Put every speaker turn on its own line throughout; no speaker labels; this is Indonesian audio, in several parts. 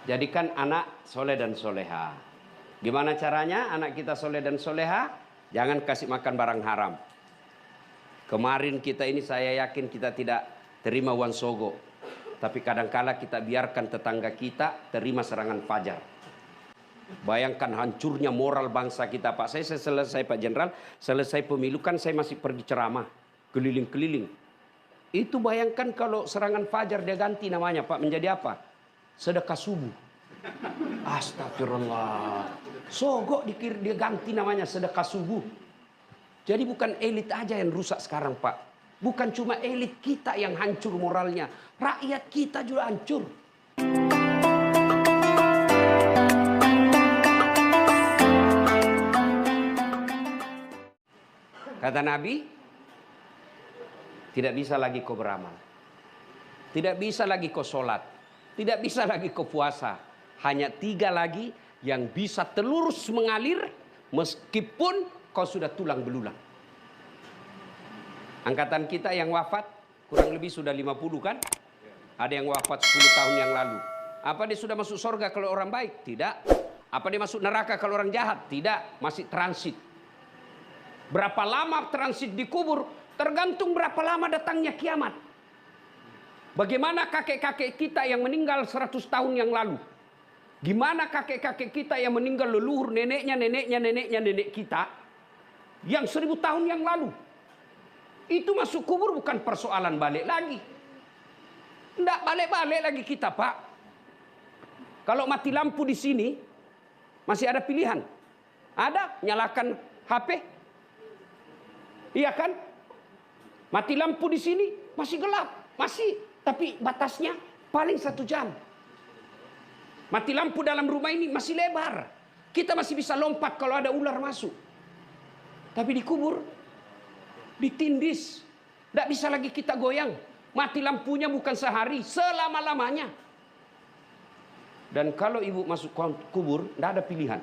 Jadikan anak soleh dan soleha. Gimana caranya anak kita soleh dan soleha? Jangan kasih makan barang haram. Kemarin kita ini saya yakin kita tidak terima uang sogo. Tapi kadangkala kita biarkan tetangga kita terima serangan fajar. Bayangkan hancurnya moral bangsa kita, Pak. Saya selesai Pak Jenderal, selesai pemilu kan saya masih pergi ceramah. Keliling-keliling. Itu bayangkan kalau serangan fajar dia ganti namanya Pak menjadi apa? Sedekah subuh. Astagfirullah. Sogok dia ganti namanya sedekah subuh. Jadi bukan elit aja yang rusak sekarang Pak. Bukan cuma elit kita yang hancur moralnya. Rakyat kita juga hancur. Kata Nabi, tidak bisa lagi kau beramal. Tidak bisa lagi kau sholat. Tidak bisa lagi kau puasa. Hanya 3 lagi yang bisa terus mengalir meskipun kau sudah tulang belulang. Angkatan kita yang wafat kurang lebih sudah 50 kan? Ada yang wafat 10 tahun yang lalu. Apa dia sudah masuk surga kalau orang baik? Tidak. Apa dia masuk neraka kalau orang jahat? Tidak. Masih transit. Berapa lama transit di kubur? Tergantung berapa lama datangnya kiamat. Bagaimana kakek-kakek kita yang meninggal 100 tahun yang lalu? Gimana kakek-kakek kita yang meninggal leluhur neneknya nenek kita yang 1000 tahun yang lalu? Itu masuk kubur bukan persoalan balik lagi. Tidak balik-balik lagi kita Pak. Kalau mati lampu di sini masih ada pilihan. Ada nyalakan HP. Iya kan? Mati lampu di sini masih gelap, masih. Tapi batasnya paling 1 jam. Mati lampu dalam rumah ini masih lebar. Kita masih bisa lompat kalau ada ular masuk. Tapi di kubur, ditindis. Tidak bisa lagi kita goyang. Mati lampunya bukan sehari, selama-lamanya. Dan kalau ibu masuk kubur, tidak ada pilihan.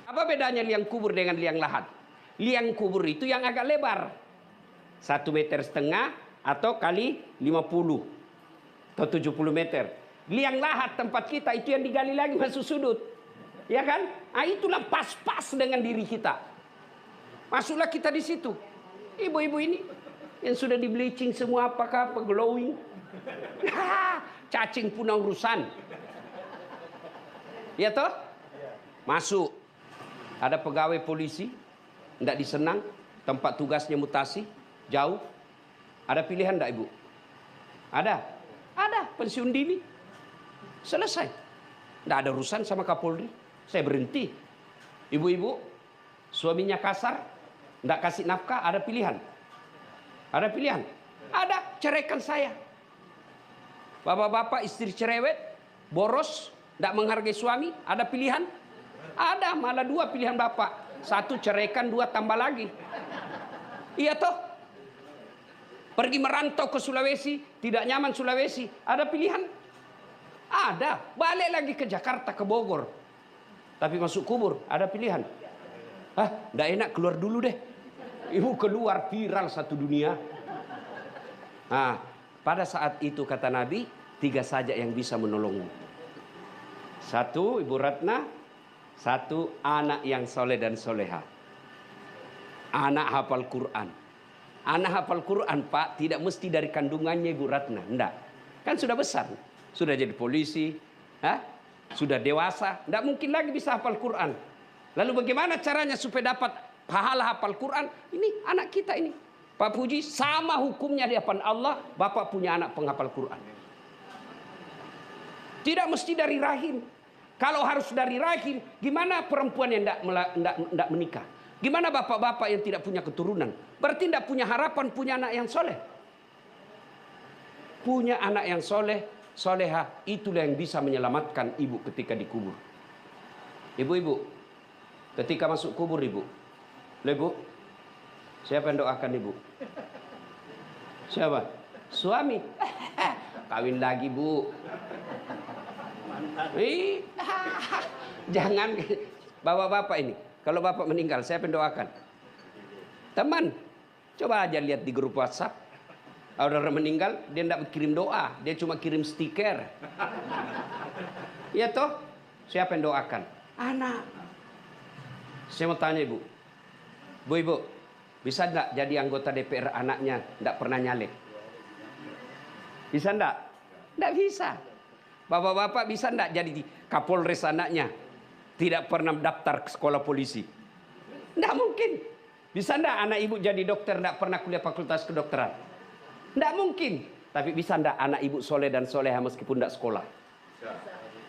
Apa bedanya liang kubur dengan liang lahat? Liang kubur itu yang agak lebar. 1,5 meter atau kali 50. Atau 70 meter. Liang lahat tempat kita itu yang digali lagi masuk sudut. Ya kan? Nah, itulah pas-pas dengan diri kita. Masuklah kita di situ. Ibu-ibu ini yang sudah di bleaching semua apakah glowing. Cacing punah urusan. Ya toh? Masuk. Ada pegawai polisi, tidak disenang, tempat tugasnya mutasi, jauh. Ada pilihan enggak ibu? Ada. Ada pensiun dini. Selesai. Tidak ada urusan sama Kapolri. Saya berhenti. Ibu-ibu, suaminya kasar, tidak kasih nafkah, ada pilihan. Ada pilihan. Ada, ceraikan saya. Bapak-bapak istri cerewet, boros, tidak menghargai suami, ada pilihan. Ada, malah 2 pilihan bapak. 1 ceraikan, 2 tambah lagi. Iya toh? Pergi merantau ke Sulawesi, tidak nyaman Sulawesi, ada pilihan? Ada, balik lagi ke Jakarta, ke Bogor. Tapi masuk kubur, ada pilihan? Tidak enak, keluar dulu deh. Ibu keluar, viral satu dunia. Nah, pada saat itu kata Nabi, 3 saja yang bisa menolongmu. 1, Ibu Ratna. 1, anak yang soleh dan soleha. Anak hafal Quran. Anak hafal Quran Pak tidak mesti dari kandungannya Ibu Ratna. Enggak. Kan sudah besar. Sudah jadi polisi. Sudah dewasa. Enggak mungkin lagi bisa hafal Quran. Lalu bagaimana caranya supaya dapat pahala hafal Quran? Ini anak kita ini. Pak Puji sama hukumnya di hadapan Allah. Bapak punya anak penghafal Quran. Tidak mesti dari rahim. Kalau harus dari rahim, gimana perempuan yang enggak menikah? Gimana bapak-bapak yang tidak punya keturunan? Berarti tidak punya harapan punya anak yang soleh. Punya anak yang soleh, soleha, itulah yang bisa menyelamatkan ibu ketika dikubur. Ibu-ibu, ketika masuk kubur ibu. Ibu, siapa yang doakan ibu? Siapa? Suami. Kawin lagi bu. Jangan, bapak-bapak ini. Kalau bapak meninggal, saya pendoakan. Teman, coba aja lihat di grup WhatsApp. Kalau orang meninggal, dia tidak kirim doa. Dia cuma kirim stiker. Iya toh? Siapa yang doakan? Anak. Saya mau tanya ibu. Ibu, bisa enggak jadi anggota DPR anaknya enggak pernah nyalek? Bisa enggak? Enggak bisa. Bapak-bapak bisa enggak jadi Kapolres anaknya tidak pernah daftar ke sekolah polisi? Enggak mungkin. Bisa enggak anak ibu jadi dokter enggak pernah kuliah fakultas kedokteran? Enggak mungkin. Tapi bisa enggak anak ibu soleh dan soleha meskipun enggak sekolah?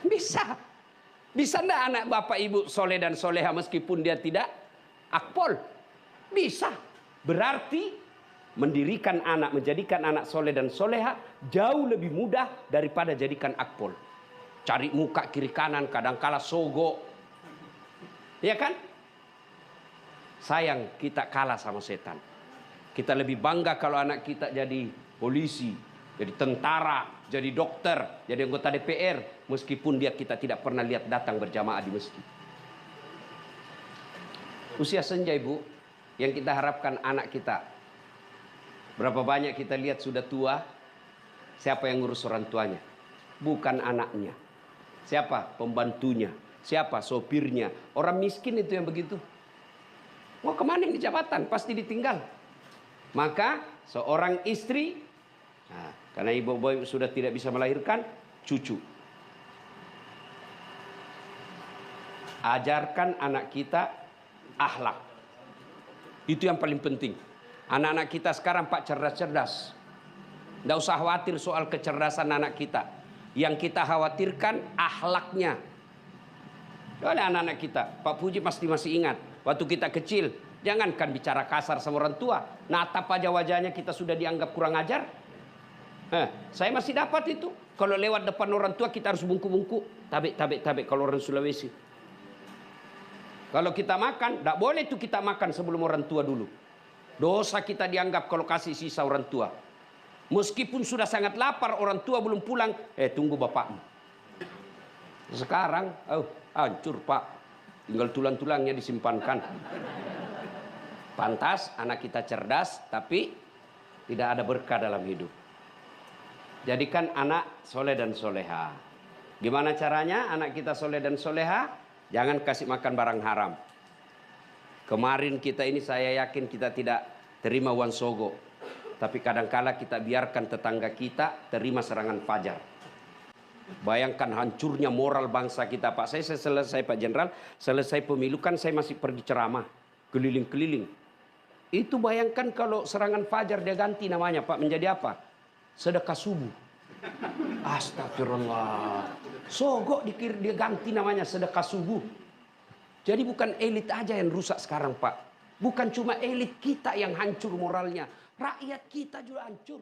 Bisa. Bisa enggak anak bapak ibu soleh dan soleha meskipun dia tidak akpol? Bisa. Berarti mendirikan anak, menjadikan anak soleh dan soleha jauh lebih mudah daripada jadikan akpol. Cari muka kiri kanan, kadangkala sogo. Ya kan? Sayang kita kalah sama setan. Kita lebih bangga kalau anak kita jadi polisi, jadi tentara, jadi dokter, jadi anggota DPR, meskipun kita tidak pernah lihat datang berjamaah di masjid. Usia senja ibu, yang kita harapkan anak kita. Berapa banyak kita lihat sudah tua, siapa yang ngurus orang tuanya? Bukan anaknya. Siapa? Pembantunya. Siapa? Sopirnya. Orang miskin itu yang begitu. Mau kemana ini jabatan? Pasti ditinggal. Maka seorang istri, nah, karena ibu sudah tidak bisa melahirkan, cucu. Ajarkan anak kita akhlak. Itu yang paling penting. Anak-anak kita sekarang Pak cerdas-cerdas. Tidak usah khawatir soal kecerdasan anak kita. Yang kita khawatirkan akhlaknya. Oleh anak-anak kita, Pak Puji pasti masih ingat. Waktu kita kecil, jangankan bicara kasar sama orang tua. Natap aja wajahnya kita sudah dianggap kurang ajar. Saya masih dapat itu. Kalau lewat depan orang tua kita harus bungkuk-bungkuk. Tabik kalau orang Sulawesi. Kalau kita makan, tidak boleh tuh kita makan sebelum orang tua dulu. Dosa kita dianggap kalau kasih sisa orang tua. Meskipun sudah sangat lapar, orang tua belum pulang. Tunggu bapakmu. Sekarang, hancur Pak. Tinggal tulang-tulangnya disimpankan. Pantas anak kita cerdas, tapi tidak ada berkah dalam hidup. Jadikan anak soleh dan soleha. Gimana caranya anak kita soleh dan soleha? Jangan kasih makan barang haram. Kemarin kita ini saya yakin kita tidak terima uang sogo. Tapi kadangkala kita biarkan tetangga kita terima serangan fajar. Bayangkan hancurnya moral bangsa kita Pak. Saya selesai Pak Jenderal, selesai pemilu kan saya masih pergi ceramah. Keliling-keliling. Itu bayangkan kalau serangan fajar dia ganti namanya Pak menjadi apa? Sedekah subuh. Astagfirullah. Sogok dia ganti namanya sedekah subuh. Jadi bukan elit aja yang rusak sekarang Pak. Bukan cuma elit kita yang hancur moralnya. Rakyat kita juga hancur.